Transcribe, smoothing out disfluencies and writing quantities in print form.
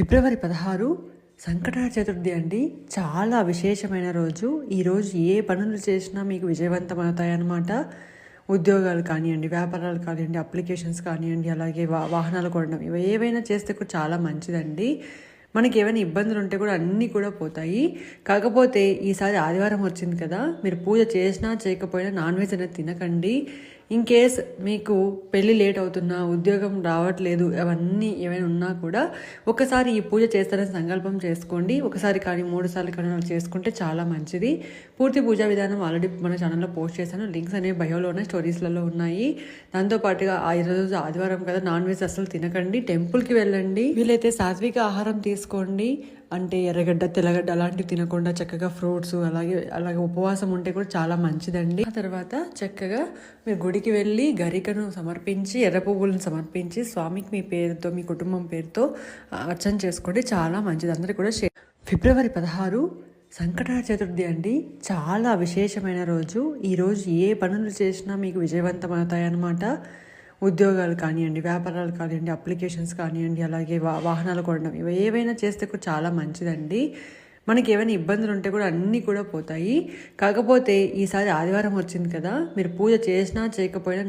ఫిబ్రవరి 16 సంకటహర చతుర్థి అండి. చాలా విశేషమైన రోజు. ఈరోజు ఏ పనులు చేసినా మీకు విజయవంతమవుతాయన్నమాట. ఉద్యోగాలు కానివ్వండి, వ్యాపారాలు కానివ్వండి, అప్లికేషన్స్ కానివ్వండి, అలాగే వాహనాలు కొనడం, ఇవి ఏవైనా చేస్తే కూడా చాలా మంచిదండి. మనకి ఏమైనా ఇబ్బందులు ఉంటే కూడా అన్నీ కూడా పోతాయి. కాకపోతే ఈసారి ఆదివారం వచ్చింది కదా, మీరు పూజ చేసినా చేయకపోయినా నాన్ వెజ్ అనేది తినకండి. ఇన్ కేస్ మీకు పెళ్ళి లేట్ అవుతున్నా, ఉద్యోగం రావట్లేదు, అవన్నీ ఏమైనా ఉన్నా కూడా ఒకసారి ఈ పూజ చేస్తారని సంకల్పం చేసుకోండి. ఒకసారి కానీ 3 సార్లు కానీ అలా చేసుకుంటే చాలా మంచిది. పూర్తి పూజా విధానం ఆల్రెడీ మన ఛానల్లో పోస్ట్ చేశాను. లింక్స్ అనేవి బయోలో ఉన్నాయి, స్టోరీస్లలో ఉన్నాయి. దాంతోపాటుగా ఈరోజు ఆదివారం కదా, నాన్ వెజ్ అసలు తినకండి. టెంపుల్కి వెళ్ళండి. వీలైతే సాత్విక ఆహారం తీసుకోండి. అంటే ఎర్రగడ్డ, తెల్లగడ్డ అలాంటివి తినకుండా చక్కగా ఫ్రూట్స్, అలాగే ఉపవాసం ఉంటే కూడా చాలా మంచిదండి. ఆ తర్వాత చక్కగా మీరు గుడికి వెళ్ళి గరికను సమర్పించి, ఎర్ర పువ్వులను సమర్పించి స్వామికి మీ పేరుతో, మీ కుటుంబం పేరుతో అర్చన చేసుకోండి. చాలా మంచిది. అందరూ కూడా ఫిబ్రవరి 16 సంకటహర చతుర్థి అండి. చాలా విశేషమైన రోజు. ఈరోజు ఏ పనులు చేసినా మీకు విజయవంతమవుతాయన్నమాట. ఉద్యోగాలు కానివ్వండి, వ్యాపారాలు కానివ్వండి, అప్లికేషన్స్ కానివ్వండి, అలాగే వాహనాలు కొనడం, ఇవి ఏవైనా చేస్తే కూడా చాలా మంచిదండి. మనకి ఏమైనా ఇబ్బందులు ఉంటే కూడా అన్నీ కూడా పోతాయి. కాకపోతే ఈసారి ఆదివారం వచ్చింది కదా, మీరు పూజ చేసినా చేయకపోయినా